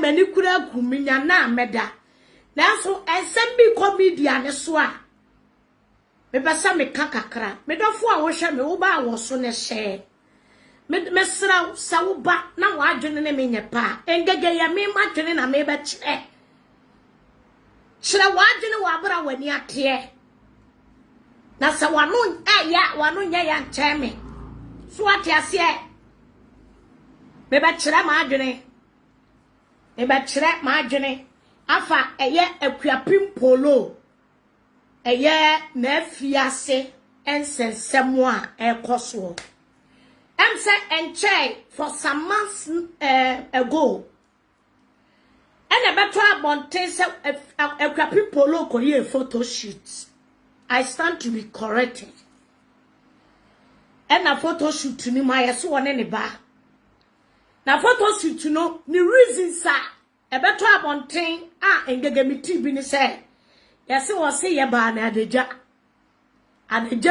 mani kura guminya na meda nanso ensem bi comedian ne so a me besa me kakakra me dofo a wo hwe me wo ba wo so ne hye me sra sa wo ba na wo adwene ne me nyepa engege ya me madwene na me be kire wo adwene wo abra wani ate na sa wano ya wano nya ya ncheme so ate ase me be kire ma adwene ma adwene afa eye akuapim polo eye na afiase ensensemo a ekoso am say enche for some months ago and a better abonte say akuapim polo koye photo shoot. I stand to be corrected and a photo shoot ni my so one ne ba na photo shoot no ni reason sa e beto abonten a engegemiti bi ni say yesi wo se ye ba na adagya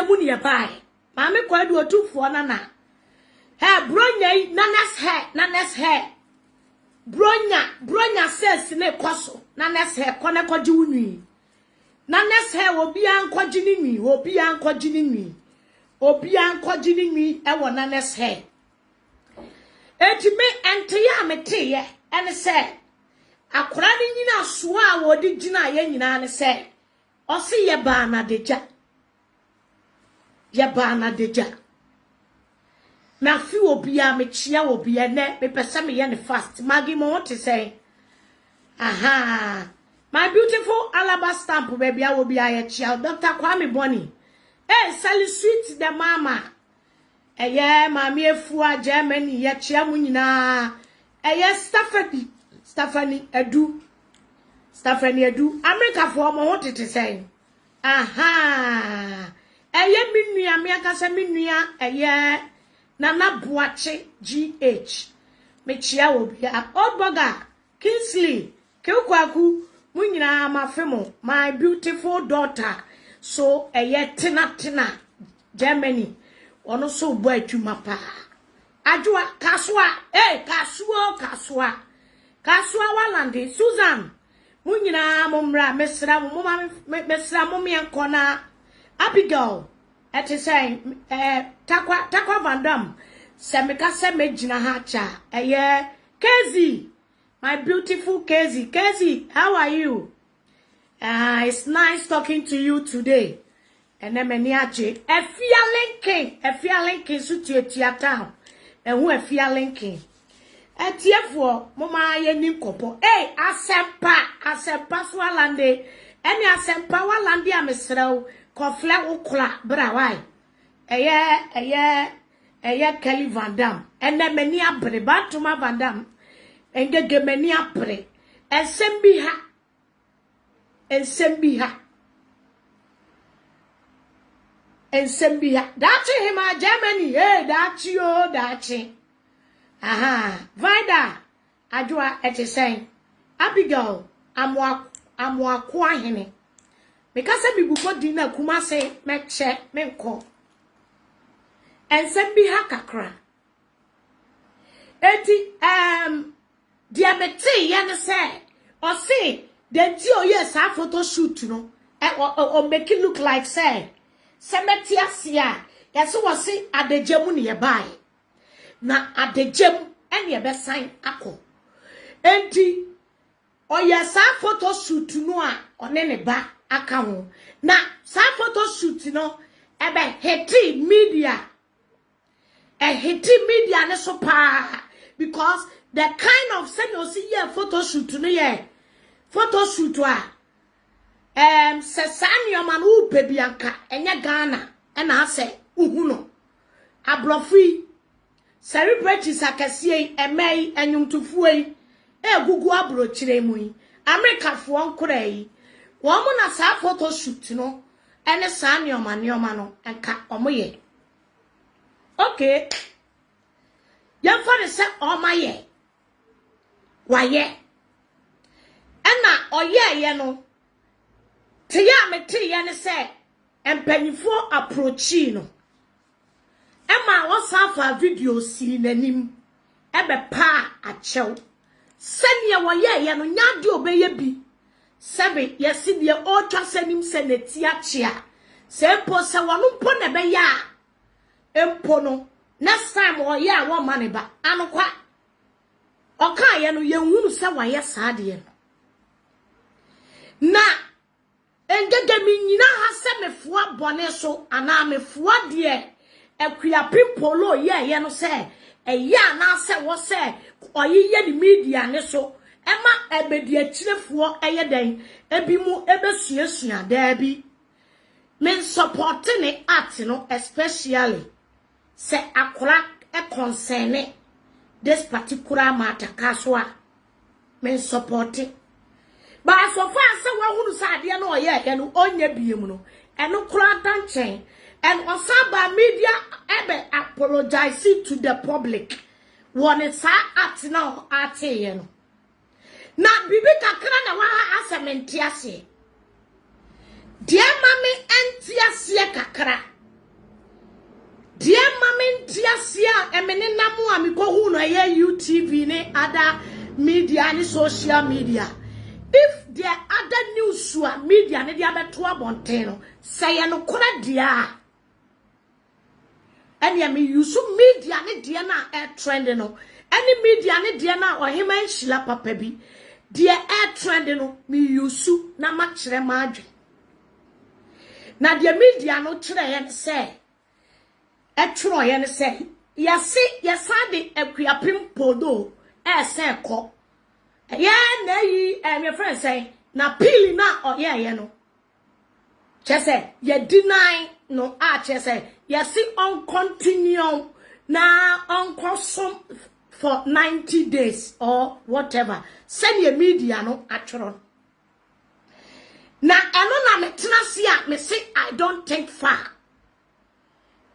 mu ni ye bai ma me kwadu otufo na he bronya nanas he bronya says ne koso nanas he kone kwaji wunwi nanas he obi ankwaji ni nwi e wo nanas he eti me ente ya mete ye ene say akora ni nyina so a wodi gina ye nyina ne se o se ye ba na deja na fi obi a me chia obi ene me pese me ye ne fast magi mo want to say aha my beautiful alabaster stamp baby a obi a ye chia Dr. Kwame Boni sell sweet the mama eye mami efu a Germany ye chia mu nyina Stephanie Edu America for mo what it say aha eye minua me akasa minua eye Nana Buache GH me chia obi Odboga Kingsley Kekwaku munyina mafemo my beautiful daughter so eye tina Germany ono so bo atuma pa ajua kaswa walande Susan munyina momra mesra mo me nkona Abigail eti say takwa vandam se me ka se me gina ha cha Kezi my beautiful Kezi how are you it's nice talking to you today and many aje efia linking so tia town who efia linking etiefo mama ye ni kopo asempa so alande eni asempa walande amesrew kofle ukula bra why eye Kelly Van Dam ene meni abre batuma Van Dam engege meni apre ensembi ha dachi hima Germany dachi aha Vida ajua eti say Abigail amwa kwa hene because bibuko dina kuma say meche menko ensembi ha kakra eti diamete ye ne say o say the dio yes a photo shoot no or make it look like say semeti asia yes wo say adagyamu ne ye bai na adagyamu ene ye be sign akọ enti o yes a photo shoot no a one ne ba aka ho na sa photo shoot no ebe hiti media ne so pa because the kind of send you see here photo shoot no ye photo shoot wa sesani o man u pebianka enye Ghana na ase uhu no abrofi celebrities akese emei enyumtufuei egugu abrochire mu yi America fo nkora yi wo mo na sa photo shoot no ene sa nioma no enka omoye okay ya for se omaye waye ena oye no te ya mete ye ne se empanifo approach no ema wo safa video si nanim ebe pa achew Senya waye no nyade obeye bi. Sebe yesi de o twa sanim seneti achia. Se mpo se wonu mpo ne be ya. Empo no next time o ye a wo mane ba anokwa. Oka ye no ye hunu se waye saade na engege mi nyina ha se mefoa bone so ana mefoa de ekua pimpolo ye no se eya na se wo se oyiye di media ne so ema ebedi akirefo eye den ebi mu ebesuasua da bi men support ne art no especially se akora e concern this particular matter kaswa men support it. But so far say we hunu sade no oye no onya biem no eno kura danchen and osaba media ebe apologize to the public one sa at now ate ye no na bibi kakra na wa asementi ase die mame entiase kakra die mame entiase a emene namu amikohu no ye UTV ne other media ni social media. If there other news media ne dia beto abonten no say no kora dia any me use media ne dia na air trend no any media ne dia na ohima nhila papa bi dia air trend no me use na ma kire ma adwe na dia media no kire ye ne say e tworo ye ne say yasade akuapim podo e say ko na yi my friend say na pili na oye no chese ye deny no chese ye see on continue na on consume for 90 days or whatever send your media no atro na eno na metena sia me say I don't think far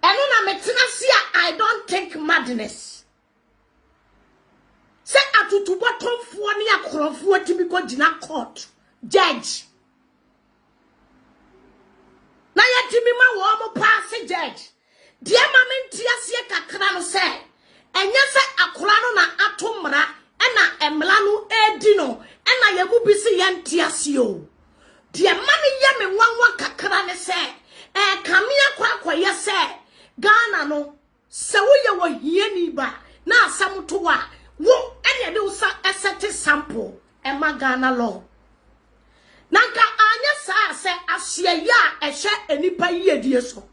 eno na metena sia I don't think madness. Say atutu bottom for ni akrofo timi ko gina court judge na yatimi ma wo mo pass judge die mamenti ase kakra no say enye se akora no na atomra ena emla no edi no ena yabu bisi yenti ase o die mane ye me nwanwa kakra ne say kamia kwa ye say Ghana no se wo ye wo hieni ba na asam to wa wo anya de usa esete sample ema Ghana law nanka anya sa se ahyeya ehye enipa yedie so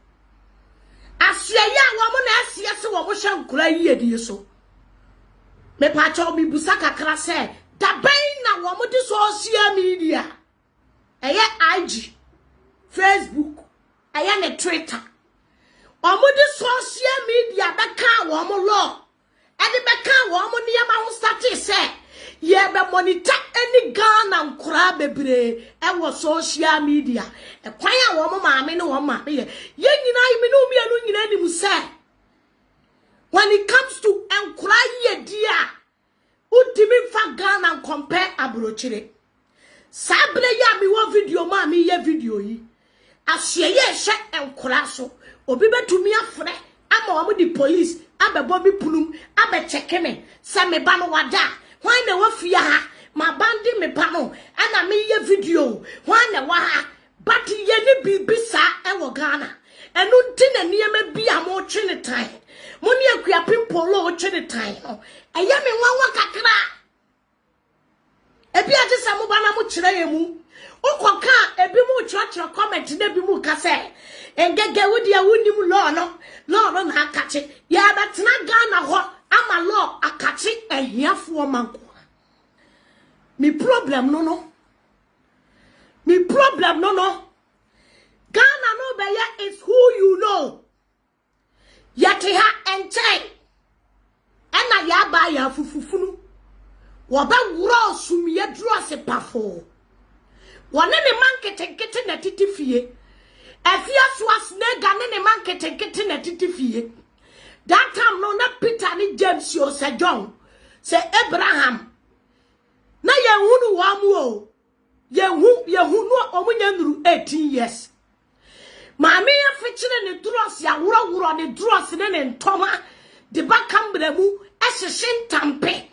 ahyeya wo mo na asie se wo mo hye nkura yedie so me pa cha obi busa kakra se da ben na wo mo di social media eye IG Facebook eye ne Twitter o mo di social media beka wo mo law ade beka wo mo niyama ho start say ye be monitor any Ghana nkura bebre e wo social media e kwan a wo mo maame ne wo maame ye nyina imi no mi anu nyina ni mu say when it comes to nkura ye dia udimi fa Ghana and compare abrochire sabre ya mi wo video ma mi ye video yi ahye ye hye nkura so obi betumi afre ama wo di police abebo bi punum abe cheke me se me ba no wada hwan na wafia ha ma bandi me pa no ana me ye video hwan na wa ha but ye ni bibisa e wo Ghana enu nti na niema bi a mo twe ne tan mo ne akua pimpolo o twe ne tan no eye me nwanwa kakra ebi ade sa mo ba na mo kire ye mu ukoka ebi mu chwa comment na bi mu ka se engege wudi a wunim law no na akache ya betena Ghana ho ama law akache ehiafo manko mi problem no Ghana no be ya is who you know yate ha enchai ena ya ba ya fufufunu wo ba wuro sumye duro ase pafo wone ne mankete na titifie afia swas nega ne mankete na titifie that time no na Peter ni James yo se John se Abraham na yehunu wa mu o yehunu omunya nuru 18 years maami ya fechire ne dross ya wuro ne dross ne ntoma de bakambra mu ehye ntampe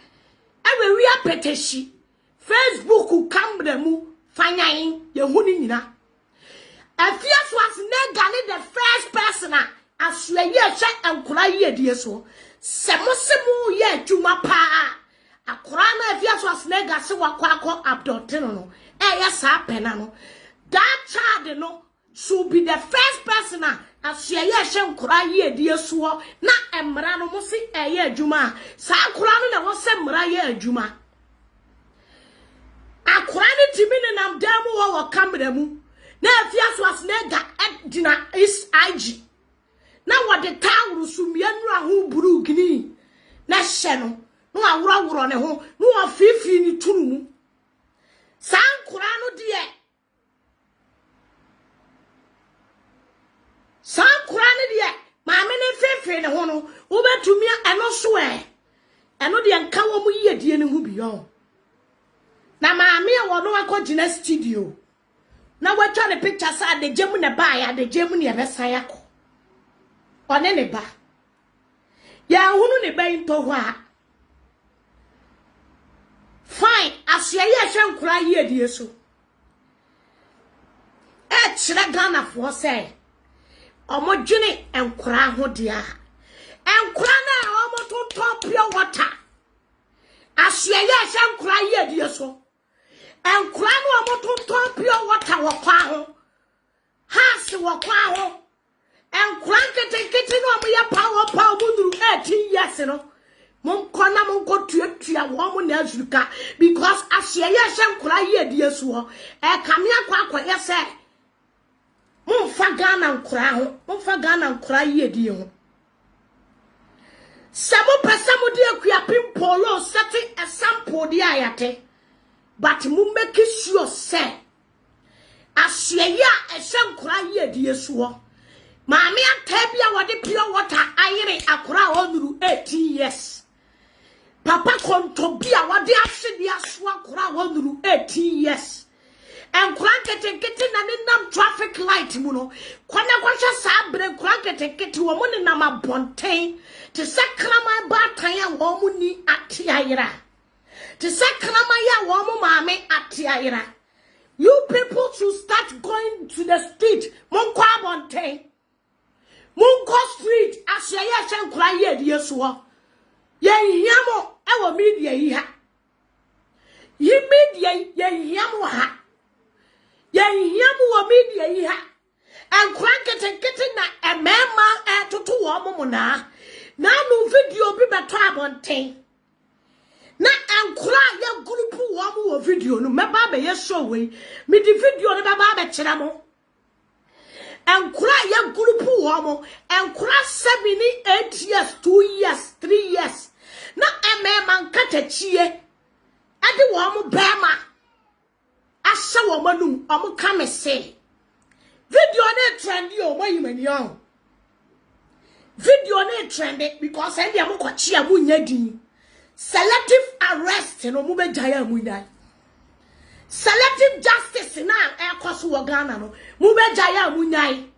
ewe wi apeteshi Facebook camera mu fanyan ye huni nyina afias was negani the first person aswe ye hye enkura ye die so semosemu ye adwuma pa akura na afias was nega se wakwa abdote no yes pena no that child no should be the first person aswe ye hye enkura ye die so na emra no mo se ye adwuma sa akura no na wo se emra ye adwuma akura ni timine nam damu wo camera mu na afias was nega edina is IG na wode tawru sumia nura ho buru gini na hye no no awuro ne ho no afifi ni tunu mu sankura no de sankura ne de maame ne fefe ne ho no wo betumi eno so eno de nka wo mu yedie ne ho biyo na maame e wo no akogina studio na watwa ne picture sa de gemu ne ba ya de gemu ne besan yakọ one ne ba ya hunu ne ba into ho a fine asua ye hwe nkura ye die so e kire Ghana fo se omodwene nkura ho dia nkura na omotonton pure water asua ye hwe nkura ye die so enkura no omotonton pure water wo kwa ho has wo kwa ho enkura kete no mo ya power munduru 18 years no mon kona mon ko tuatua wo mo na azuka because asye ye hye nkura ye die so ho kame akwa ye se mon fa Ghana nkura ho mon fa Ghana nkura ye die ho samo pesamo de akua pimpolo setting a sample de ayate but mu make sure say asye ye a hye nkura ye die so ho maame atabia wode pure water ayire akura onuru 18 years papa kontobia wode ahwede aso akura onuru 18 years enkura kete na nenam traffic light mu no kwana kwahwe saa bre enkura kete wo mo nenam abonten te sakrama ba tan ya wo mo ni ate ayira te sakrama ya wo mo maame ate ayira you people should start going to the street mon kwa abonten Munko street asya ye hye nkura ye die so ho ye hiamo e wo media yi ha yi media ye hiamo ha ye hiamo wo media yi ha enkura kete na emema toto wo mo na no video bi beto abonten na enkura ye group wo mo wo video no meba be ye show we me di video no baba be kire mo enkura ye group wo mo enkura 7 8 years 2 years 3 years na emema nkatachie ade wo mo bema asha wo manum omo kamese video na trend yo mayimani on video na trend because e dey am kwachi amunya din selective arrest no mo be jaya amunya selective justice na ekoso wo Ghana no mu beja ya munyai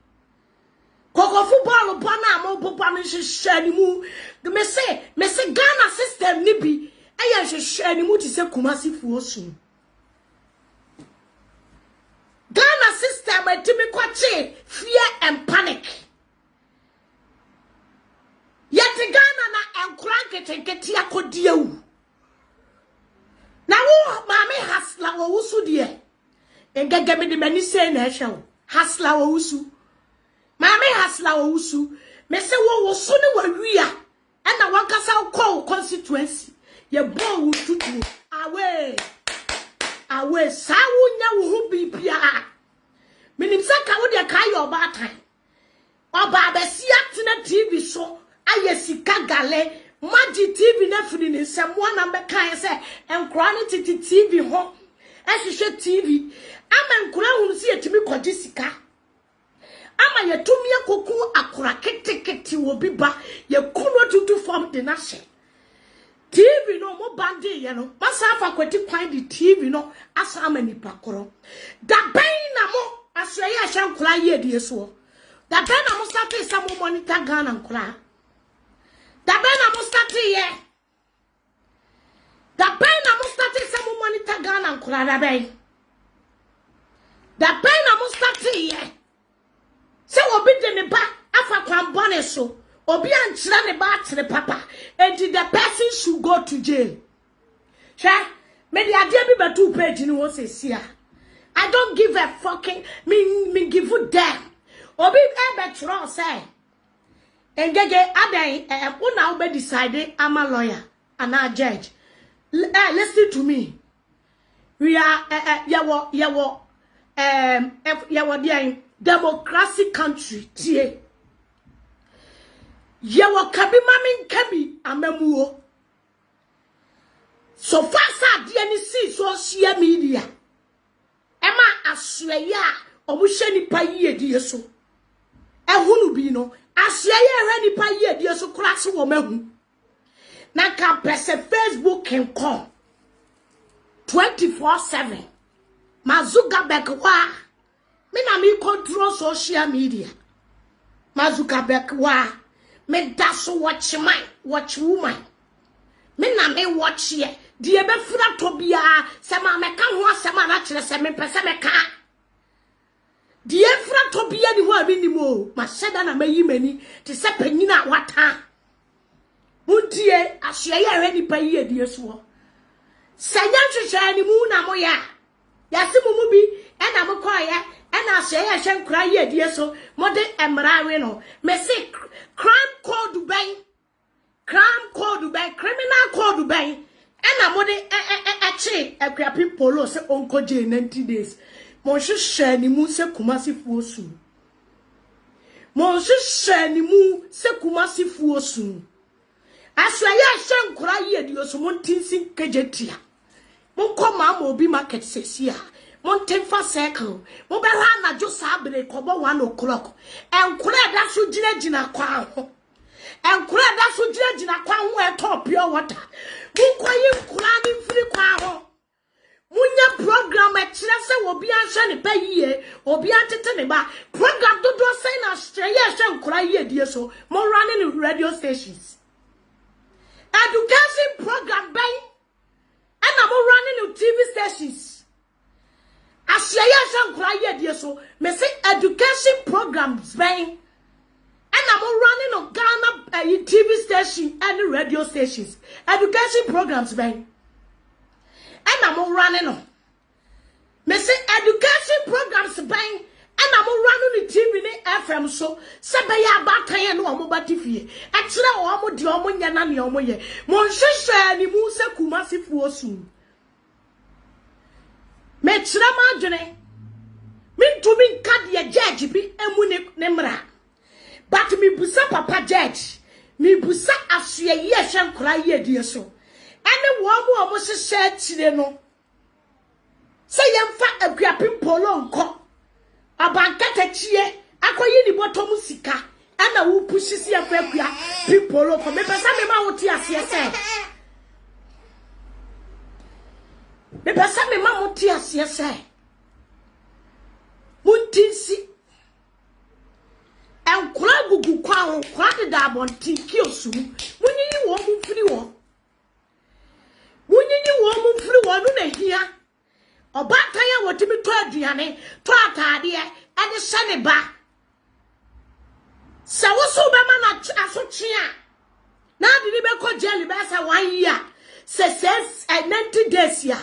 koko football bona mo popa me hwehwe ni mu me se Ghana system ni bi eya hwehwe ni mu ti se Kumasi fuosu Ghana system etimi kwache fear and panic yet Ghana na enkura kete akodia wu na wo mame hasla wo wusu de engege me de mani say na ehwe wo hasla wo wusu mame hasla wo wusu me se wo wusu ne wa wia e na wankasa ko constituency ye bo wu tutu awe sawu nya wo hu bibia minim saka wo de kai oba tan oba besia tena TV so ayesika gale Maji TV na fini ni semwa na mbeka se enkura ni titi TV ho ehwehwe TV ama enkura hunu si etimi kwaji sika ama yetumi akoku akura kete wo biba ye kuno tutu form de na hye TV no mo bandi ye no masafa kwati kwan di TV no asa ama nipa koro da ben na mo aswe ye hye enkura ye die so da ben na mo start isa mo monitor Ghana enkura da bena mo start ye pain na mo started some monitor Ghana and Kurada Bay. The pain na mo started here. So obi de ne ba afa kwan bone so. Obi anchira ne ba tere papa. And the person should go to jail. Sha, me the idea be ba 2 page ni wo se sia. I don't give a fucking me give you damn. Obi ebe tro say. Engege adan una obe decide I'm a lawyer and a judge. Listen to me. We are yawo democracy country tie. Yawo kabi mamin kabi amemuo. So fast ad ye ni see social media. Emma asweya omuhye nipa yie die so. Ehunu bi no asweya ehwe nipa yie die so kura se wo mahu. Na ka pese Facebook can call 24/7. Mazuka bekwa. Me na me control social media. Mazuka bekwa. Me daso watch woman. Me na me watch ye. Die be fura to bia se ma me ka ho asema na kire se me pese me ka. Die fura to bia ni ho abi ni mo. Ma sheda na mayi mani te se panyina wata. Muntie ahye ye re nipa yi adie so. Sanya hwehwe ni mu na mo ya. Yase mu bi e na mo koye e na ahye ye hwe nkura yi adie so. Mo de emrawe no. Me say crime code ban. Crime code ban, criminal code ban. Ena mo de eche akuapi polo se onkoje 90 days. Mo hwehwe ni mu se kumasi fuosu. Mo hwehwe ni mu se kumasi fuosu. Aswa ya hwe nkura yi adie so mo ntinsi kejetia. Mo koma ma obi market sesia. Mo ntemfa circle. Mo be ha na jo sabre kobo 1 o'clock. Enkura da so gina kwa ho. Enkura da so gina kwa ho e top pure water. Munkoyi nkura ni mfiri kwa ho. Munya program e kire se obi anhwe ne ba yie, obi antete ne ba. Program do say na Australia hwe nkura yie die so. Mo running radio stations. Education program bay. And I'm running TV stations. Australia hwe nkura yie die so. Me say education programs bay. And I'm running on Ghana TV station and radio stations. Education programs, bang. And I'm running on. Me say education programs, bang. And I'm running the TV ni FM so. Sabaya bataya no amobati fie. Actually, omo di omo nyana ni omo ye. Mon hwehwe ni mu se kumasi fuosu. Me kyerɛ ma adwene. Mintumi nka de judge bi emu ne mra. But me busa papa judge. Me busa asye ye hwe nkora ye die so. Ene wo mu omo hye chire no. Se yemfa akuapim polo nko. Abankata chie akoyi ni bottom sika. Ana wo pushi si afa akua pipolo ko me pesa me ma wo ti ase se. Me pesa me ma wo ti ase se. Muntinsi enkura gugu kwa ho kwa de da abonti kiosu munyinyi wo mu firi wo no na hia obatan ya wotimi to aduane to atade e de hye ne ba se wo so be ma na asotwe a na de ni be ko jeli be say 1 year se 90 days ya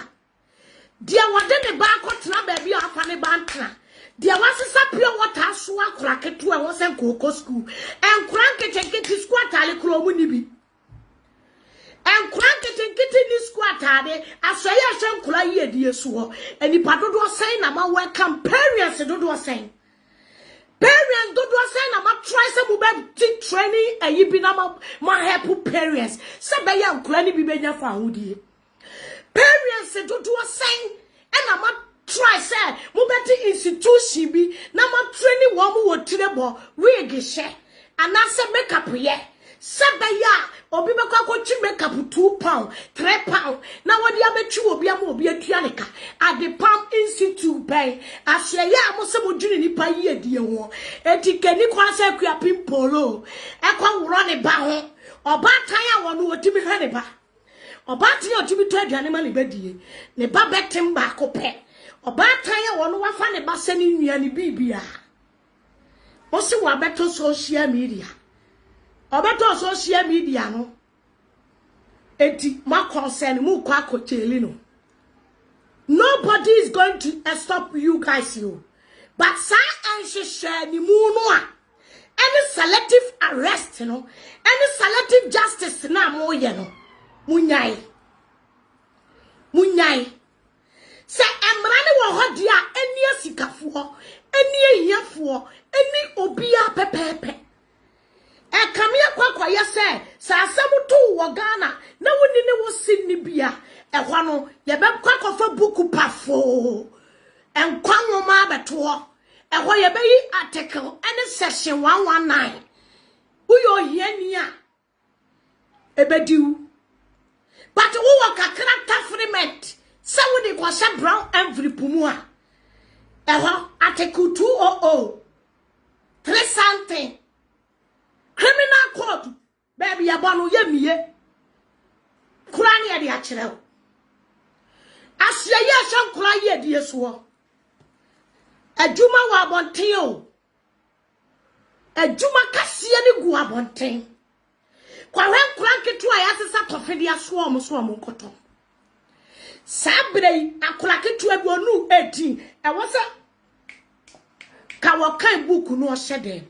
dia wode ne ba ko tena ba bi afa ne ba ntena. Dia wasisa pure water so akura ketu e wose nkoko school. Enkura nketenkete school atale kromu ni bi. Enkura nketenkete ni school atade asoya hwe nkura yi die so ho. Enipa dodo sen na ma welcome parents dodo sen. Parents dodo sen na ma try se mu be training ayi bi na ma help parents. Se be ya nkura ni bi benya fa hodie. Parents dodo sen na ma try say mo beti institution bi na ma training wo mo wotirebo wig hye anase makeup ye sebeya obi be kwa twi makeup 2 pound 3 pound na wodi abetwi obi am obi atuaneka at the Palm Institute bay ahye ya mo se mo dwuni nipa yi adie ho etikani kwa se akua pimpolo ekwa woro ne ba ho oba tan ya wo no wotimi hwe ne ba Obati o timi to aduane ma ne badie ne ba betem ba ko pe obatan ye wono wafa ne ba se ne nua ne bibia o se wa beto social media obeto social media no eti ma concern mu kwa kocheli no. Nobody is going to stop you guys you but sa anhye share ni mu no a any selective arrest no any selective justice na mo ye no munyai se emrane wo hodi a eni asikafo eni ehiafo eni obia pepepe e kamia kwakwaya se sa asamuto wo Ghana na woni ne wo sinni bia e hwa no ye be kwakofa buku pafo enkwanwoma beto e hwa ye be yi article eni section 119 uyo hiani a ebediu. But who work a character fragment? So we dey kwasha brown every pumua. Article 200. 3 something. Criminal code. Baby abanu ye miye. Kurani ya di achireo. Asya ye shan kura ye di yesuo. Ejuma wa abonten o. Ejuma kasiye ni gu abonten. Kwa wen kranke tu ayasesa tofedi aso omo nkoto sabre akulake tu abi onu 18 e wosa ka wokan book no hyede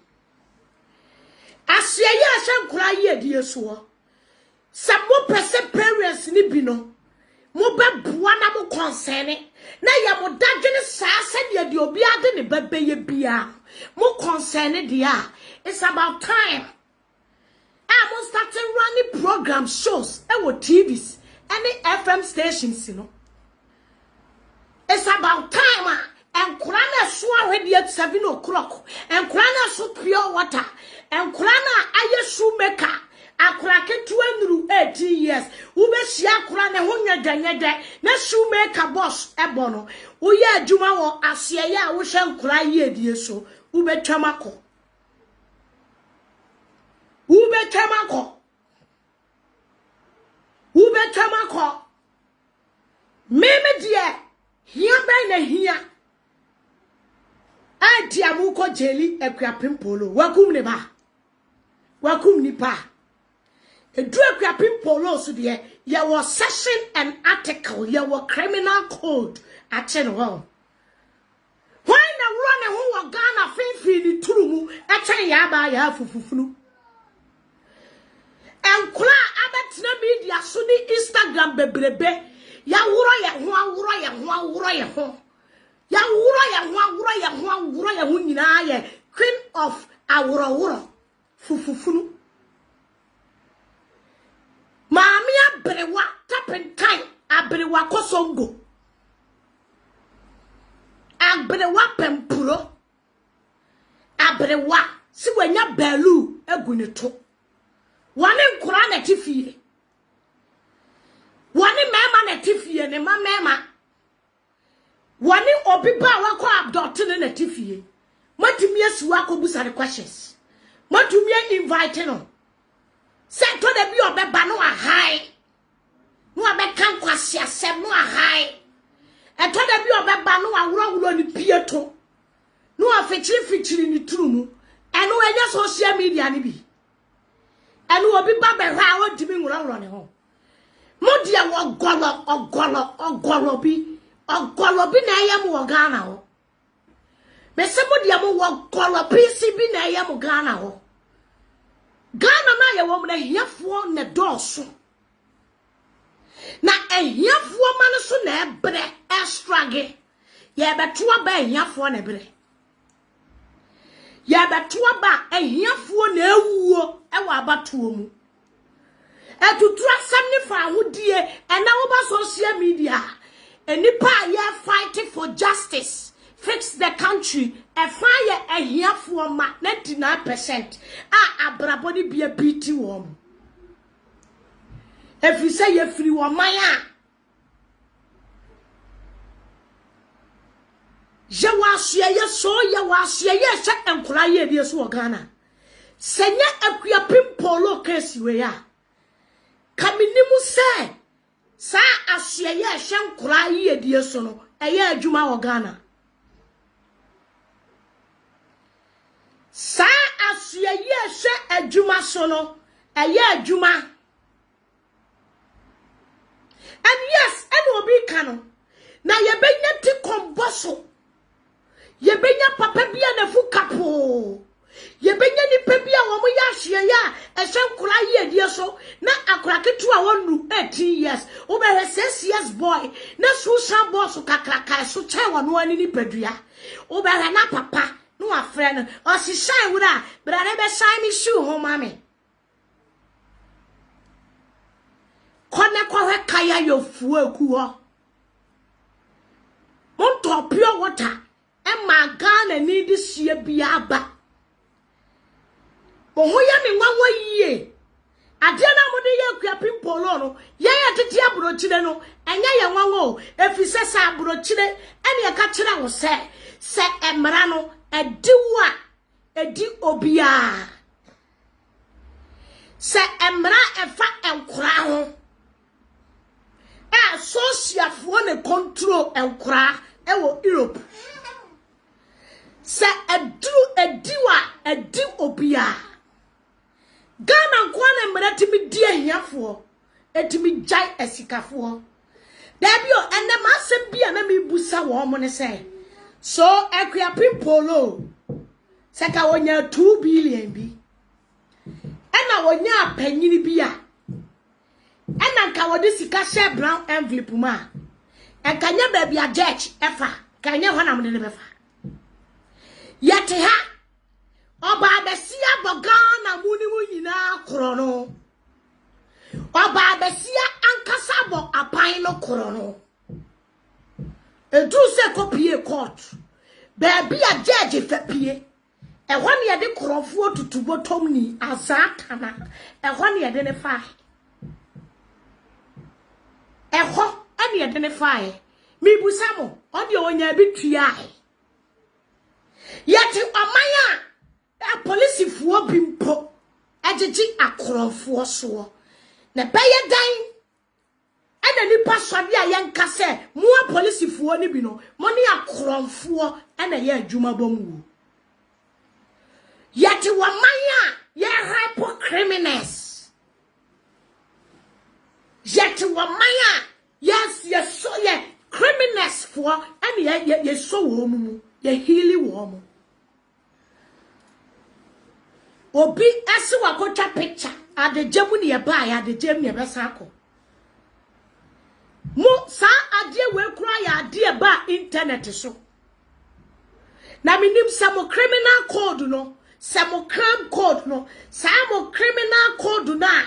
asiye ahye nkura ye die so se mo pese parents ni bi no mo beboa na mo concern na ya mo dadwene saa se de obi ade ne babeye bia mo concern dia it's about time. I'm starting running program shows and TVs any FM stations, you know. It's about time and Kurana so already at 7 o'clock and Kurana so pure water and Kurana aye shoemaker akurake 280 years ube shia Kurana hunya danyede na shoemaker boss ebono uye adwuma wo asye ya wo hwe Nkura ye die so ube twamako Ube tamako. Meme die. Hiya ben na hiya. Anti amuko jeli ekuapem polo. Wakum ne ba. Wakum ni pa. Edu ekuapem polo so de ye was session and article ye was criminal code achen ho. Why na run e ho Ghana finfi ni turumu achen ya ba ya fufufunu. Enkura abetina media so ni Instagram bebrebe ya wuro ye ho nyina ye queen of awuro fufufunu maami abrewa tapentan abrewa kosongo abrewa pempuro abrewa siwanya belu eguneto Wani Nkura na tifie. Wani mema na tifie ne ma mema. Wani obiba wako abduct na tifie. Matumi asu wako busa the questions. Matumi invite no. Se to de bi obeba no ahai. No abeka nkwase asem no ahai. E to de bi obeba no awuro ni pieto. No afechiri ni turumu. Eno enya social media ni bi. Enu obi ba be hwa o dimi nwura ne ho mo dia ogolo bi na yam wo Ghana ho me se mo dia mo ogolo pisi bi na yam Ghana ho Ghana na ye wo mo na hiafo ne doso na ehiafo man so na ebre extrage ye beto ba ehiafo na ebre ya beto ba ehiafo na ewuo ewa abatuo mu etutu asam ni fa hodie ena wo ba social media enipa ye fighting for justice fix the country e fire ehiafo ma 99% abrabodi bia biti wo efi say ye free wo man a je wasue ye so ye wasue ye hye Nkura ye die so wo Ghana senya akuapim polo case we ya kaminimu se sa asye ye hye nkura yi edie so no eye adwuma wo Ghana sa asye ye hye adwuma so no eye adwuma and yes ene obi ka no na ye benya ti komboso ye benya papa bia na fu kapo ye benya ni pebia wo mo ya hye ya ehye nkura yi edie so na akura ketu a wonu 18 years wo be 6 years boy na so shan boss kakraka so che wono ani ni pedua wo be na papa no afre no o si shine wura bra na be shine me shoe ho mame kone kwa kaya yo fu aku ho mon to pure water e ma Ghana ni di sie bia ba ohoya mi nwanwa yie ade na mo de ye akua pimpolo no ye ye tete abrochire no enya ye nwanwa o efise sa abrochire ene ye ka kire wo se emra no ediwa edi obia se emra efa enkura ho sociafo ne control enkura ewo Europe se ediwa edi obia Ghana kwana emra timi di ahiafo etimi jai esikafo dabio ene masem bia na me busa wo mo ne se so akua pimpolo se ka wonya 2 billion bi ena wonya apanyini bia ena nka wodi sika share brown envelope ma enkanya ba bia church efa kanya ho na mo ne befa yete ha oba abesia bogana muni munyina krono oba abesia ankasa bo apan no krono edu se kopie court ba bia judge fa pie ehwo ne ye de krofo tutubo tomni azakana ehwo ne ye de ne fa ehwo ene ye de ne fa mi busamo odi onya bitua yeti omanya a police fuo bimpo ejeji akrofo so na beye dan ena nipa sode a yenka se mo police fuo ni bi no mo ne akrofo ena ye adwuma bomu yeti wamanya ye hypocriminals yeti wamanya yes so ye criminals for ena ye so wo mu ye heali wo mu obi esi wakotwa picture adejemu ne ba ya adejemu ne besako mo sa ade we kura ya ade ba internet so na minim samo criminal code no samo crime code no samo criminal code na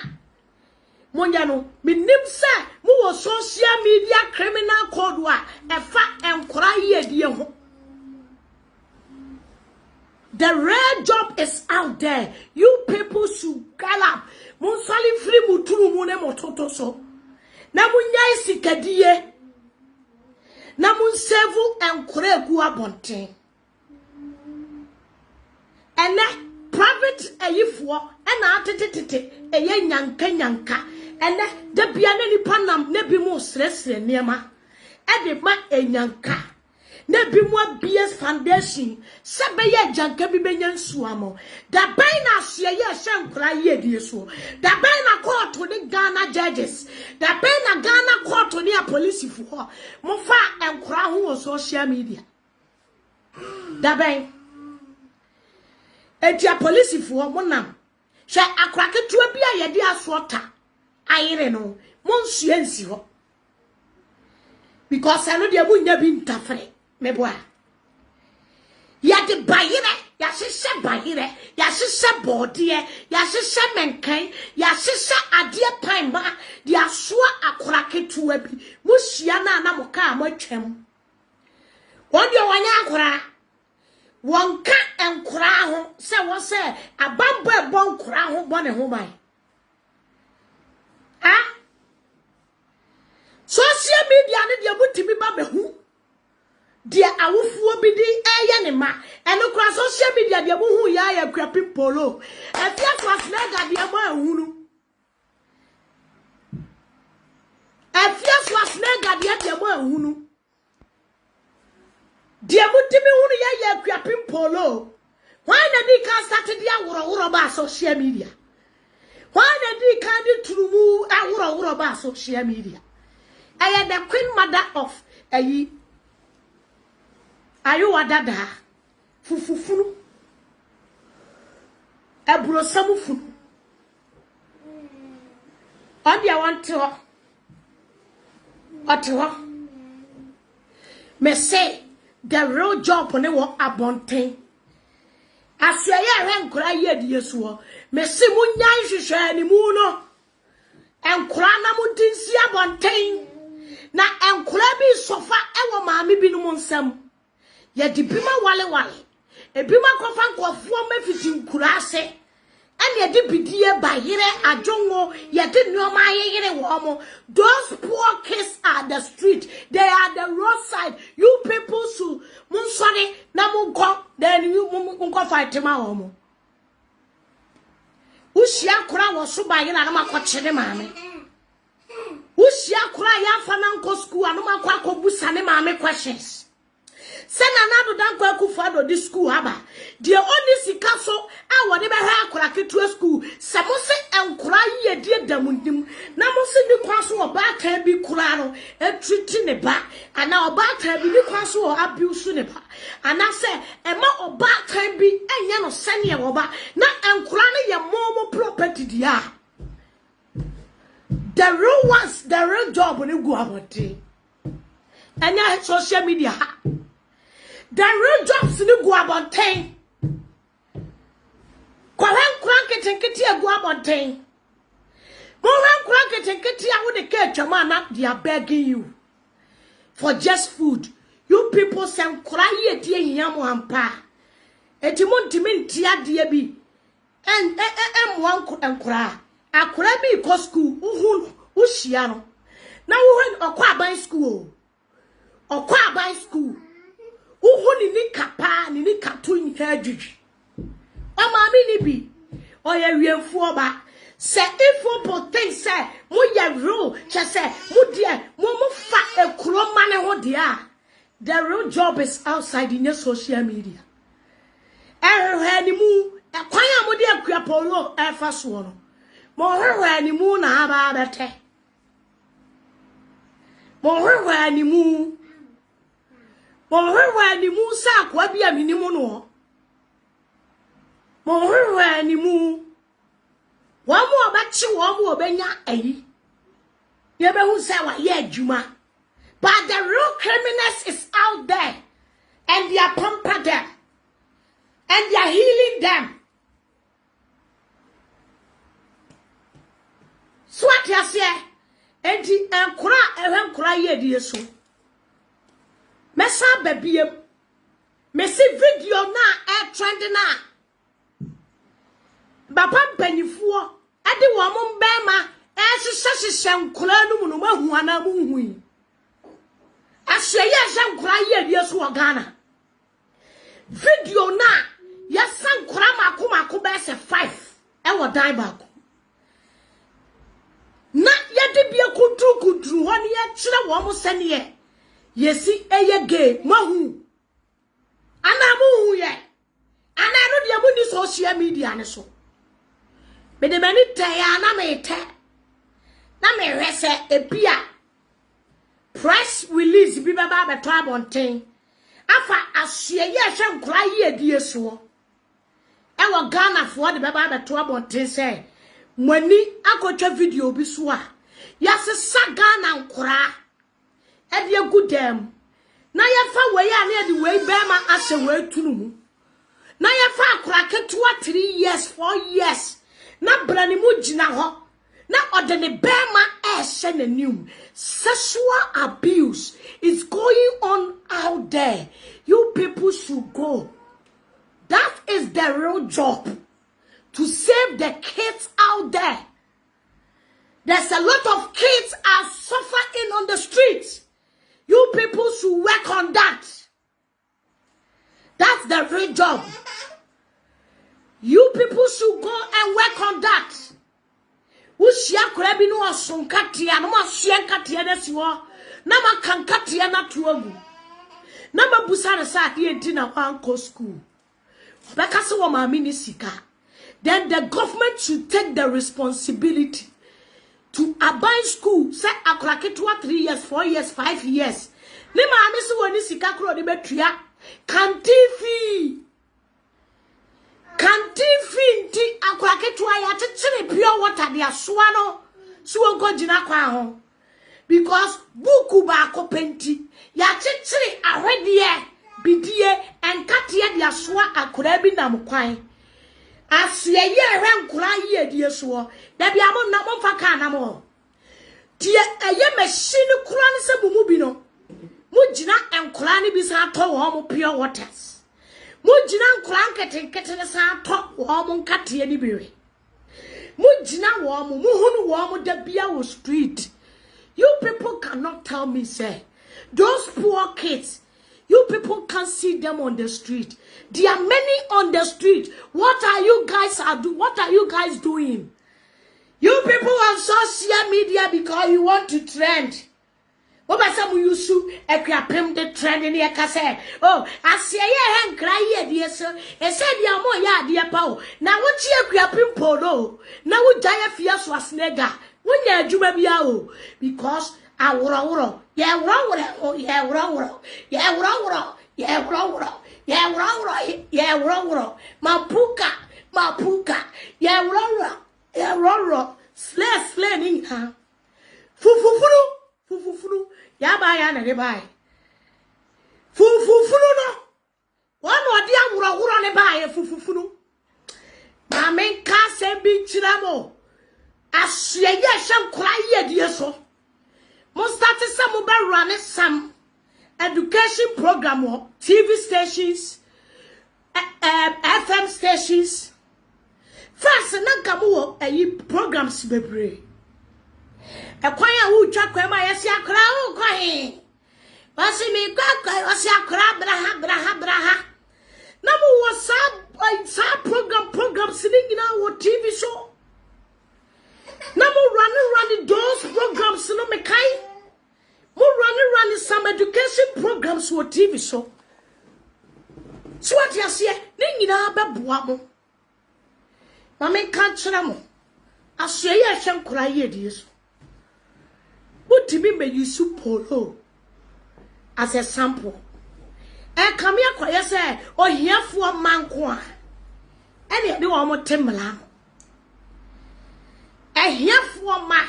monya no minim se mo wo social media criminal code wa efa enkora ye die ho. The real job is out there. You people should gallop. Mon sali free mutunu mune mototo so. Na munya isikadie. Na mun sevu enkure gu abonten. Ene private eyifo ena atetete eye nyanka. Ene de bia na nipa nam ne bi mu sresre niema. E de ma enyanka. Ne bi mo BS foundation sebe ye janka bi benya nsuamo da ban na hye ye hyenkura ye die so da ban na court ni Ghana judges da ban na Ghana court ni a police fu ho mo fa enkura ho social media da ban etia police fu ho mo nam hye akraketua bi a ye de asota ayire no mo nsua nsi ho because I know they munya bi ntafre meboa ya de bayire ya hyehyɛ bayire ya hyehyɛ bode ya hyehyɛ menkan ya hyehyɛ ade pan ba de asoa akora ketua bi muhia na moka amotwam won de wanya akora wonka enkora ho sɛ wo sɛ abambo ebon kora ho bone ho ban ha social media ne de mutimi ba behu dia awufuo bi di eye ne ma eno kra social media dia hu ya kwapi polo afia kwa snega dia ma ehunu Efias was nega de mo ehunu. De mutimi hunu ye kwapim polo. Why na di kan start dia woro ba social media? Why na di kan di turumu woro ba social media? I am the queen mother of ayi ayo wadada fufufunu eburo samufunu odia wanto otewo me say the real job ne wo abonten asuaye renkura ye die so me se munyan hwehwe ni mu no enkura na mudinsi abonten na enkura bi sofa ewo maame bi no nsam ye di bima wale ebima kofa nkofo mafiti nkura ase ene ye di bidie bayire ajonwo ye di nneoma ayire wo mo. Those poor kids are the street, they are the roadside. You people su munsori na munko then you munko fight ma wo mo. Ushia kura wo so bayire na makochire maame. Ushia kura ya fa na nko school anu makwa akobusa ne maame questions. Sena na do dan kwa kufado di school haba. Die oni sika so a wode be ha akora ketu school. Se mo se enkora ye die damundim. Na mo se ni kwa so oba kan bi kura no etreat ne ba. Ana oba kan bi ni kwa so abuse ne ba. Ana se ema oba kan bi enye no sene ye oba. Na enkora ne ye momo property dia. The real ones, the real job when you go about it. And ya social media. The real jobs ni go about 10. Kwaran kranket and kitty go about 10. Moran kranket and kitty I would catch a man up they are begging you for just food. You people send cry ye dear yamu and pa. Etimontimin tia dear be. And one could and cry. I could be co school, Ushiano. Now we went or by school. Or by school. Uhuni ni kapa ni katu ni hedge. O mami ni bi. O ye rienfo ba. Se ifo poten se mo ye ro che se mo die mo fa ekuro mane ho dia. The real job is outside in your social media. Ni mu ekwan a mo de akua polo e fa so no. Mo hwehwe ni mu na aba bete. Mo hwehwe ni mu. Mo hwehwe ni mu sa kwa bia minimu no. Mo hwehwe ni mu. Wa mo obachi wa mo obenya ayi. Ye be hu say wa ye adwuma. But the real criminals is out there and they are pampered them. And they are healing them. So what you say? Enti enkura enkura ye die so. Mesa babiem. Mesi video na trend na. Baba mpanyifo ade wo mo mbema hyehyehye nkura no mu no mahu ana mu hui. Ahye ye nkura ye die so Ghana. Video na ya san nkura makoma be se 5 e wo dan baako. Na yede bia kudru ho ne ye kire wo mo sene ye yesi eye gay mahu ana mu ye ana no de mu ni social media ne so me de mani ya na me te na me rese ebia press release bi baba beto abonten afa ahye ye hwe nkura ye die so e wo Ghana fo de baba beto abonten se mwani akotwa video bi so a yasesa Ghana nkura e de agudam na yefa we ya na de we be ma ase we tunu mu na yefa akura ketua 3 years 4 years na brani mu gina ho na odene be ma ehye nanum. Sexual abuse is going on out there. You people should go. That is the real job, to save the kids out there. There's a lot of kids are suffering on the streets. You people should work on that. That's the real job. You people should go and work on that. Ushia krebi no asonkatia no asua nkatia na siwo na makankatia na tuagu na mabusa na sa de enti na wanko school because wo ma mini sika then the government should take the responsibility to abide school say akraketwa 3 years 4 years 5 years ni ma mi so woni sika kro de betua kantifi nti akraketwa ya tetire pure water de asoa no so wonko gina kwa ho because buku ba ko penti ya tetire ahwede bidie enkatia de asoa akora bi nam kwan asye ye renkura ye die so da bia mo na mo fa ka na mo tie eye machine kura ne se bumu bi no mo gina enkura ne bi sa to wo mo pure waters mo gina enkura nkete ne sa to wo mo nkate ni biwe mo gina wo mo hunu wo mo da bia wo street. You people cannot tell me say those poor kids, you people can't see them on the street. There are many on the street. What are you guys doing? You people on social media because you want to trend. What about some use to equipment the trend in here? Oh, I see a hand cry here, dear sir. I said, "Ya mo ya dear Paul." Now what you equipment polo? Now what giant fears was nega? When you do maybe because I wrong, yeah, wrong, yeah, wrong, yeah, wrong, yeah, wrong, yeah, wrong, yeah, wrong, mapuka, yeah, wrong, slay, huh? Fufufuru, ya buy na de buy. Fufufuru no. One or the wrong, ne buy fufufuru. Ma men ka se bi chiramo. Asye shan cry ye dear so. Most started some run some education program or TV stations, FM stations. First, and come a programs bebre. A choir who chuck where my Asia crowd crying. Passing me quack, Asia crab, braha. Number was some program sitting in our TV show. Now running those programs no me kai. Mo running some education programs for TV show. So what you say? Ni nyina be boa mo. Ma me kan kire mo. Asye ye hwe nkura ye die so. Utimi me use polo as a sample. E come here kwa say ohiafo manko a. E de wo mo temla. Ehiafo ma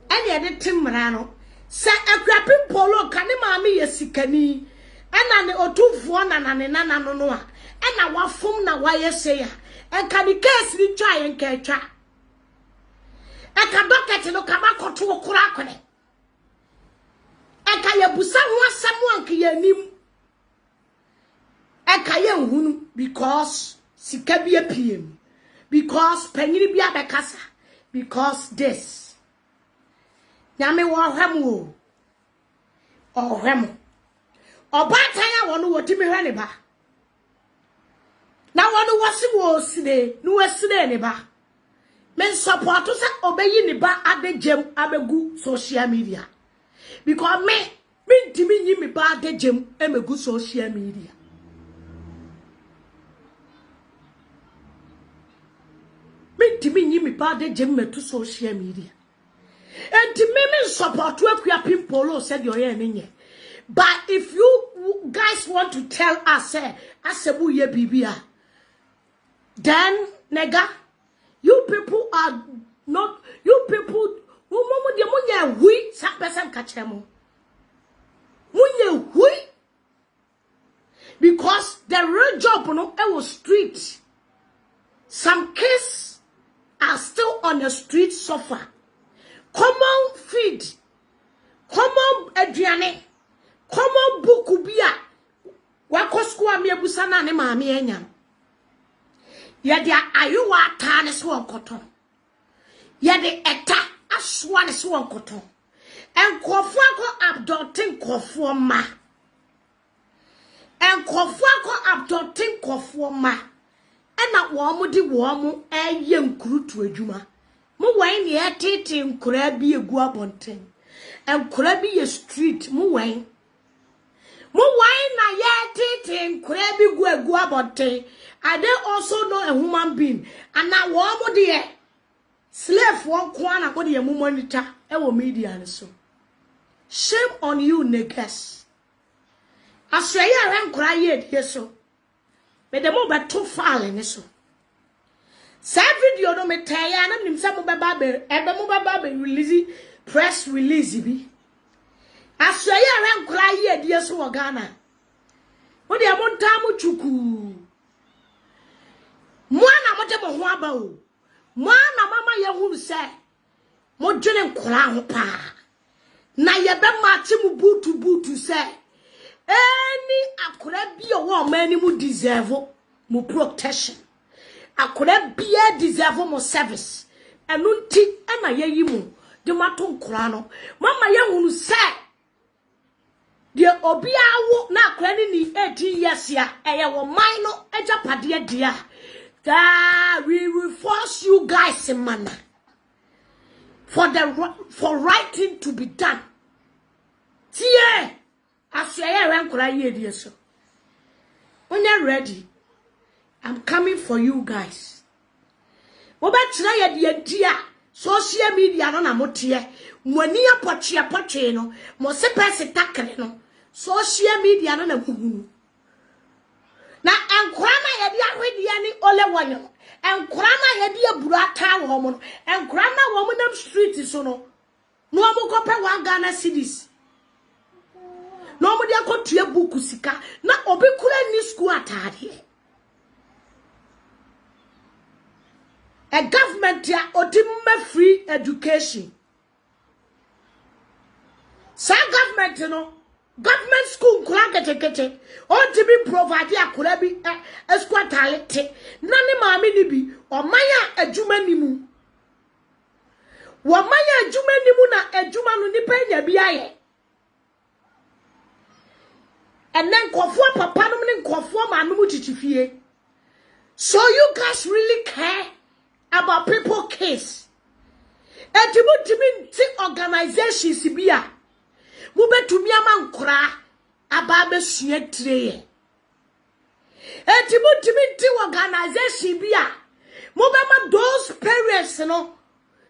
ene de timra no se akwapim polo kane maame yesikani ena ne otufo na no no a ena wafom na wayese ya enka ni case ni twa ye nka twa eka docket no kama koto okura akone eka ye busa ho asem anka ye nim eka ye nhunu because sika bi apiem because panyiri bi abekasa. Because this. Yami wa hemu o hemu. Obatanya wonu wotimi hwe ne ba. Na wonu wasi wo side, nu waside ne ba. Men support say obeyi ne ba adejem abegu social media. Because me ntimi nyi me ba adejem emegu social media. Timi nyi me pa de gemme to social media. And to me support work we are people said your enye. But if you guys want to tell us asebu ye bibia, then nega, you people are not you people who de munya hui sa person kachemo. Munya hui because the real job no e was street. Some kids are still on the street suffer. Common feed, common adriane, common bukubia. Wakosko amiebusa na ne maami enyam. Yede ayuwa ta ne so onkoton. Yede eta aswa ne so onkoton. Enkofo akọ abducting kofo ma. Enkofo akọ abducting kofo ma. Ena wo mo di wo mo eye nkrutu adwuma Mo wine ye tete nkura bi egu abonten. Nkura bi ye street mo wine. Mo wine na ye tete nkura bi egu abonten. Are they also know a human being? And now wo mo de slave one kwana go de mo monitor e wo media ne so. Shame on you niggas. Aswaya ran nkura ye de so. Me de mo beto file ne so. Sa video no me taya na nim sa mo baba be release press release bi. Aswaya ran nkura ye de so wo Ghana. Wo de mo ntamu chuku. Mwana mote mo ho aba o. Mwana mama ye hunu se mo dwene nkora ho pa. Na ye be machi mu butu se any akora bi o wo mani mu deserve mu protection. Akora bi deserve mo service. Enu nti na ye yi mu de mato nkora no. Mama ye hunu se de obi awo na akora ni 18 years ya eye wo man no ejapade dia. God, we will force you guys in manner for writing to be done. Tie, as you are ready, so when you're ready, I'm coming for you guys. What about try dear social media no na motie mwani apoche no mo se pese takre no social media no na huhu. Na enkrama ye dia hwede ni ole wonyo enkrama ye dia buru ata wo mo no enkrama wo mo nam street so no no mo kope 1 Ghana cedis no mo dia kotua buku sika na obi kura ni school atade a government ya otimme free education sa government no government school kura kete on to be provide akura bi esquat talent nani maami ni bi o maya adwuma ni mu wo maya adwuma ni mu na adwuma no nipa nya bi aye enen kofo papa no ne kofo ma no mu titifie. So you guys really care about people case etimu organizations bia mu betumi ama nkora aba be sua treye etimu organization bia mu be ma those parents no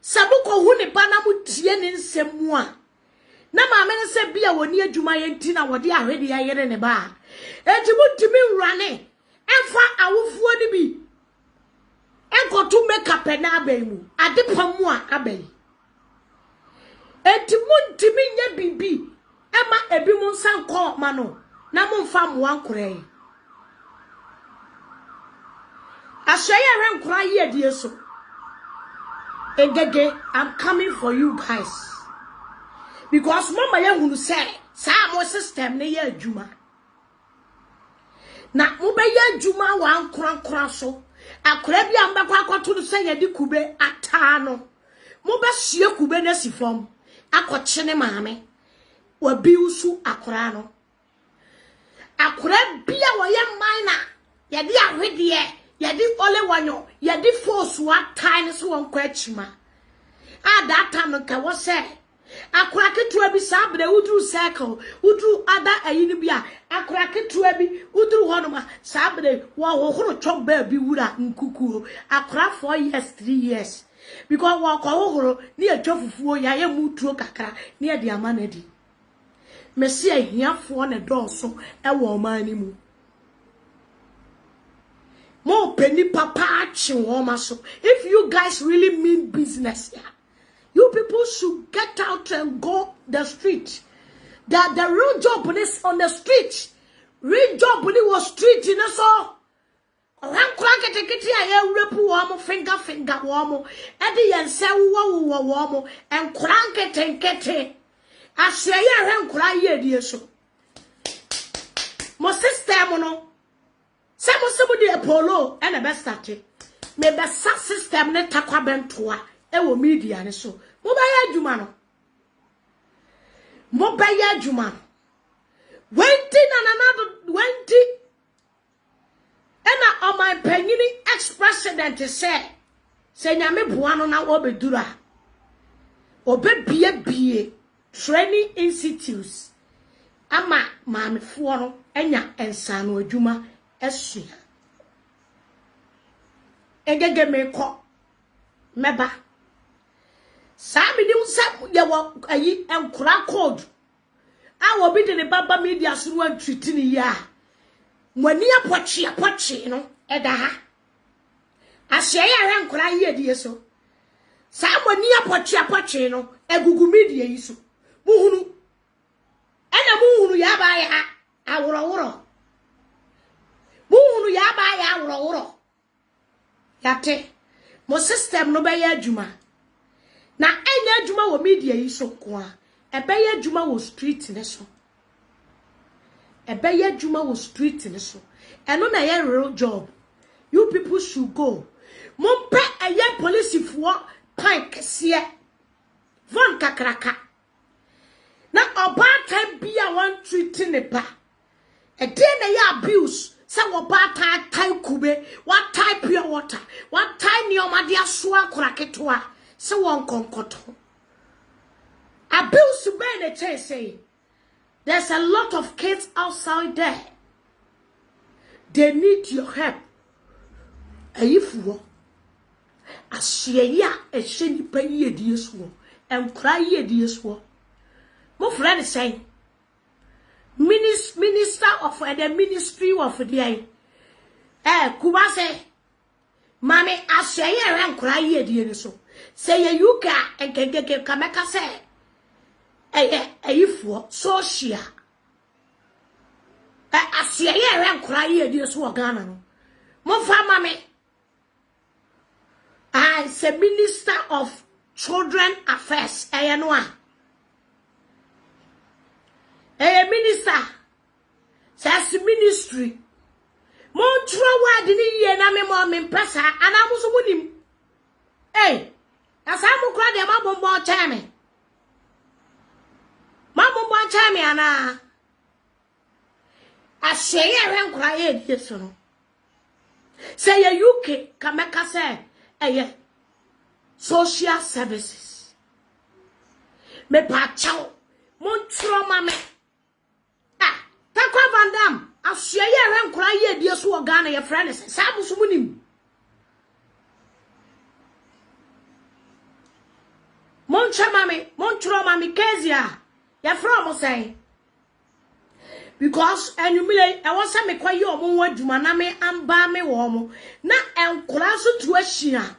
sabuko hu ne bana mu tie ne nsemu a na ma me se bia woni adwuma ye ntina wode ahwede ya yere ne ba etimu nrane enfa awofo ni bi enkotu makeup na abayimu adepamu a abayi etimu nya bibi ema ebi mu nsan ko ma no na mu mfa mo ankora ashoye renkora ye die so egege I'm coming for you guys because mama ya hunu say sa mo system ne ye adwuma na mo be ye adwuma wa ankora so akora bi amba kwa akoto say ye di kube ata no mo be hie kube na sifom akoche ne maame wabi usu akora no akora bia wo ye minor ye di ahwede ye di ole wanyo ye di force wa time so won kwa chima that time ka wo say akora ketua bi sabre udru circle udru ada ayini bia akora ketua bi udru honoma sabre wo hohoro chok ba bi wura nkuku akora 4 years 3 years because wo ko hohoro ni atwafufuo ya ye mutuo kakra ni e di amanadi mesi ahiafo ne dɔɔso ɛwɔ ɔman mu mo peni papa achi woma so. If you guys really mean business, yeah, you people should get out and go the street. The real job is on the street. Real job was street, you know, so ran crack kiti aye repu wamo finger wamo edi yense wo wamo and crank kete aseye ran kra ye die so mo system no semo de polo and the best start me be sa system ne takwa bentoa e wo media ne so mo ba ya adwuma no wenti and my penny ex-president say Se nyame boa no na obedura obebie training institutes ama maamefo no enya ensano adwuma esua engege meko meba Sami usam yawo ayi enkura code awo bi de ne baba media suru antwiti ni ya mwani apochi no eda ha ahye ya enkura yedie so sa mwani apochi no egugu media yi so muhunu ena muhunu ya ba ya aworo muhunu ya ba ya aworo yate mo system no be ya adwuma na enya adwuma wo media yi so ko a ebeye adwuma wo street ne so ebeye adwuma wo street ne so eno na ye real job you people should go mompe eye police fo pike sie von kakraka na oba kan bia wan treat ne pa e dey na ya abuse se wo ba tai kube what type pure water what time ni o ma dia so akora ketoa se won konkoto abuse be na say there's a lot of kids outside there they need your help ayifuo asyeya ehye nipa yedie so enkra yedie so mo friend say minister of the ministry of the kuba say mami asyeya enkra yedie ni so say you yuka enkeke kameka say ayifuo social asyeya enkra yedie so Ghana no mo fa mami as a minister of children affairs minister says ministry montro word ni ye na me mo me pesa ana muso munim asamu kra de mabombo chame ana aseye renkra ye die so no say ye UK kameka say social services me pa chao montro mame takwa vandam aseye renkra ye die so Ghana ye friend say samu so munim montro mame kezia ya from say because enumile e won say me kwaye omo wadwuma na me amba me wo mo na enkura so to ahia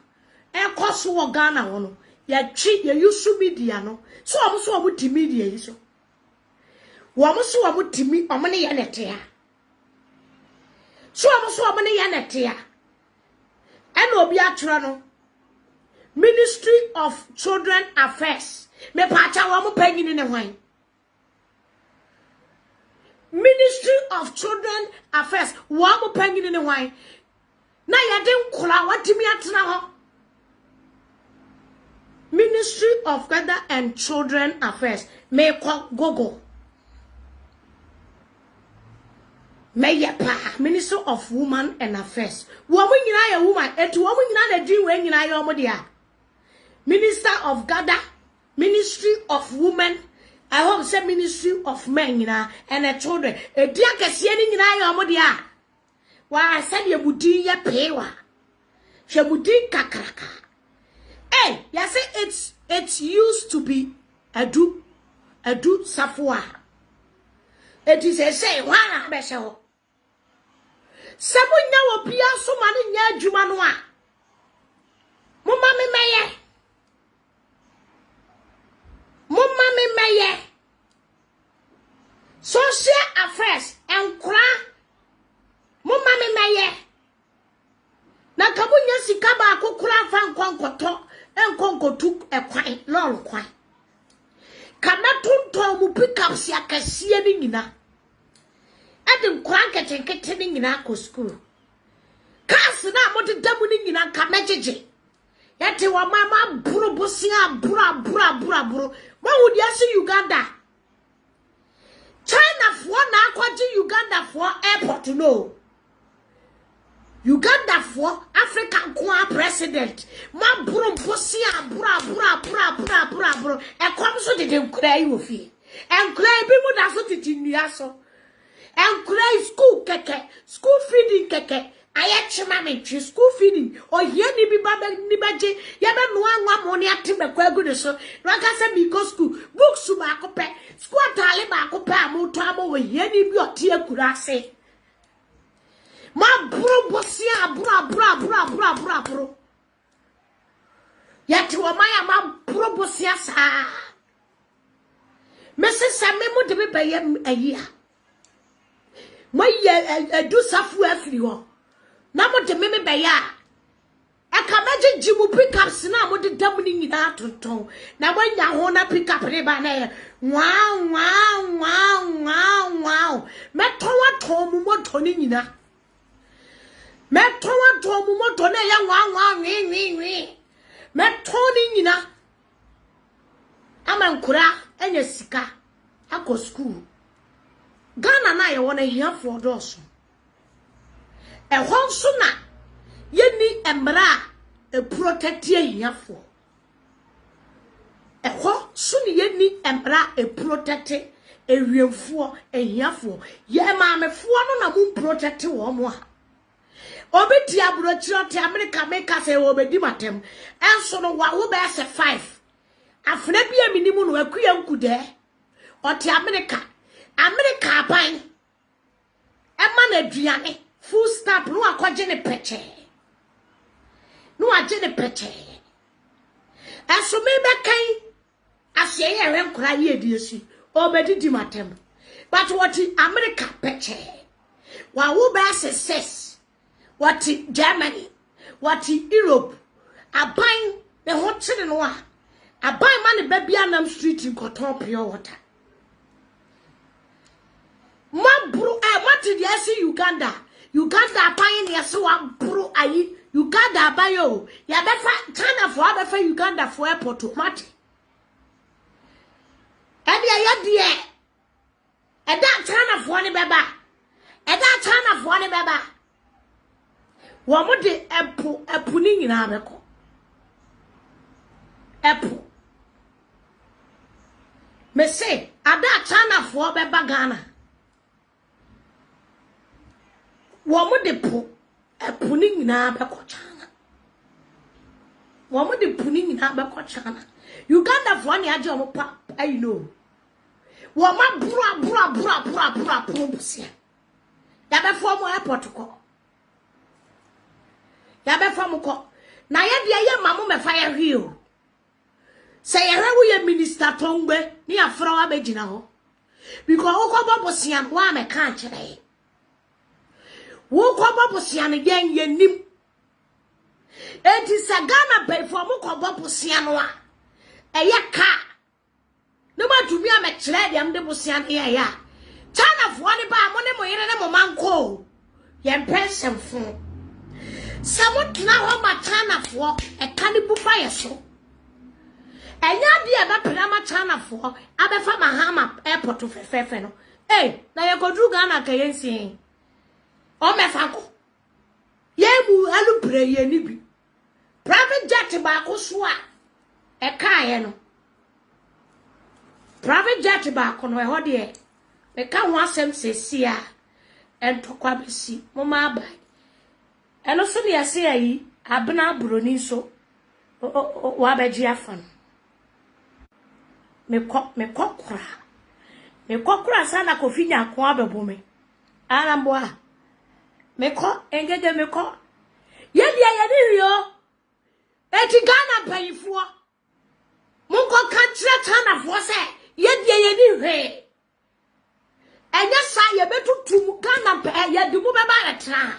e koso wo Ghana wo no ya twi ya yusu media no so omo ti media yi so omo timi omo ne ye nete ya so omo ne ye nete ya ena obi atro no Ministry of Children Affairs me pacha wo mo panyini ne hwan Ministry of Children Affairs wo mo panyini ne hwan na ye de nkura watimi atena ho Ministry of Gender and Children Affairs me ko gogo me ye pa Ministry of Women and Affairs wo mo nyina ye woman etu wo mo nyina na din we nyina ye omo dia Minister of Gada, Ministry of Women, I hope say Ministry of Men, and the children. A dear Cassiani in Iomodia. Why I said you would do your pewa. She would do kakraka. Hey, you say it's used to be a do safwa. It is a say, one special. Someone now appear so many near Jumanoa. Mumma me meye social affairs and kra mumma me meye na kabunya sika ba akokura fa nkonkoto enkonkotu ekwan lol kwan kana tonto mu pickups akasie ni nyina ade nkwan ketenkete ni nyina ko school kas na modedam ni nyina kamejeje yate wa mama buru bosia buru what would you see Uganda? China for na kwaji Uganda for airport no. Uganda for African Kwa president. Ma brum posia bra. E come so de cry you fi. And cry people that so titinuaso. And cry school keke, school feeding keke. Ayachima me school feeding. Or here ni bi baba ni baje. Yabe nwa money atibe kwa good so. Raka se mi go school. Books ba ko pe. School atale ba ko pe amoto amo we here ni bi otie kurase. Ma bro bosia bro. Yati wa maya ma bro bosia sa. Mese same mo de be bayem ayia. Mo ye do safu afiri ho. Na mo de me beya. E ka meje jimu pick up na mo de dam ni nyina tonton. Na mo nya ho na pick up re ba na wow. Me to wa to mu mo to ni nyina. Me to wa to mu mo to na ya wow wi. Me to ni nyina. Ama nkura enya sika akọ school. Ghana na ye wona hia for doso. E hon so na ye ni emra e protect ye hia for. E ho so ni ye ni emra e protect e wiemfo e hia for. Ye maamefo no na mu protect wo mo a. Obeti abrochiro te America make say obedi matem. Enso no wa wo be se 5. Afna bia minimu no akuya nkude. Oti America aban ema na aduane full stop no akwaje ne peche aso me bekan asye ye renkura ye ediesi obedi di matem but what America peche wa wo ba success what Germany what Europe aban ne hotire no a aban ma ne ba bia nam street in Koton pure water. Mabru what did you see Uganda buying ya so bro ayi Uganda bayo ya befa China for befa Uganda for airport automatic and ya die e da China for ni beba wo mo de epu ni nyina beko epu me say ada China for beba Ghana. Womo de po epuni nyina be ko China. Womo de puni nyina be ko China. Uganda for ne age omo pa I know. Woma bra busia. Ya be for mo airport ko. Ya be for mo ko. Na ye de ye mamu me fa ye hwi o. Se ye hwe wo ye minister Tongbe ni afra wa be gina ho. Because wo ko bosia wa me kan kire. Wo ko bosia ne gen yenim enti sagana pe fo mo ko bosia no a eye ka no ma tumi a me kire de am de bosia ne ye ya China fo ne ba mo ne mo yire ne mo manko ye mpensem fo samo tna ho ma China fo e ka ne bu fa ye so enya de e ba pena ma China fo abefa mahama airport fefefe no na ye ko dru Ghana ka yensi o me fako ye mu alu prayer ni bi private jet ba ko so a e kaaye no private jet ba ko no e ho de me ka ho asem sesi a entokwa besi mo ma ba e no so de ase ayi abena broni so wa ba ji afan me kokura sana ko finya ko abebo me ana mbo a meko engege meko yedi ayedi rio eti Ghana payifuo munko kantre China fo se yedi ayedi hwe enya sa ye betutum Ghana pa yedi mu beba retra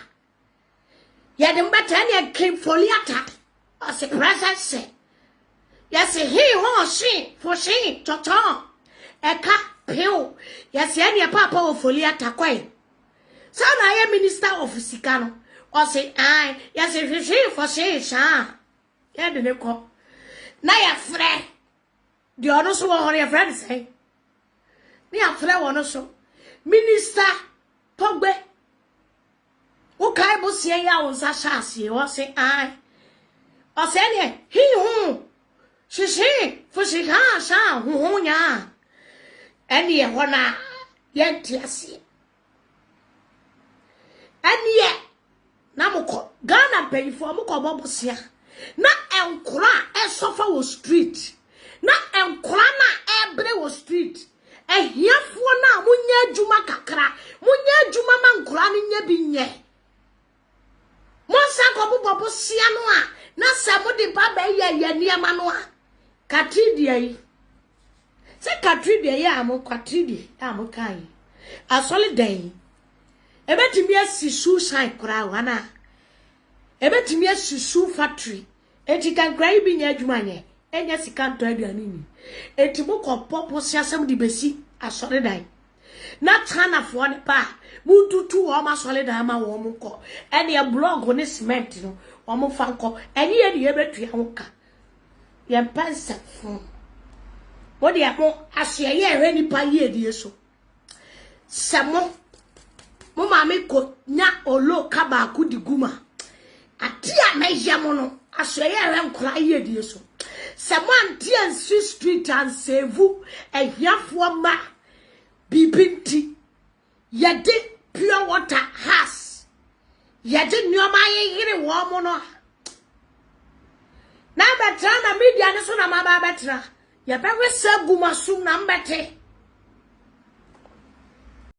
yedi mbeta ne kin foliata o se presence yes he ho she for she toton eka pio yes ye ne papa o foliata kwai Sana ye minister of Sikano or say I yes if she for say sha ye de ko na ya frɛ the ono so ho your friend say me a frɛ ono so minister Togbe o kai busie ya unsa shasi o se ai o se ne hi hu shishi fushi ha sha hu nya eni e hona ye ntiase eni e na moko Ghana payfo moko bobusia na enkura esofa wo street na enkura na ebre wo street ehiafo na munya adwuma kakra munya adwuma ma nkura ne nya bi nye monsa ko bobo sia no a na se mo de ba ba ye niema no a katridie yi se katridie ya mo katridie ya mo kai asole den ebetimi asisu shine kura wana ebetimi asisu factory enti kan krai bi nya adwuma nye enya sika nto aduane ni enti mo ko popo siasem di besi asole dan na tana fo ne pa mututu o ma sole dan ma wo mo ko eni e blog ne cement no o mo fa nko eni ye ne betua ho ka ye pansa fo wo de mo asye ye hwe ni pa ye die so samo mo ma me ko nya olo ka ba ku di guma atia na yemo no asye ye hwe nkora ye die so samo antia street and save ehiafo ma bibinti yede pure water has yede nyoma yire wo mo no na betra na media ne so na ma ba betra ya ba we saguma sum na mbete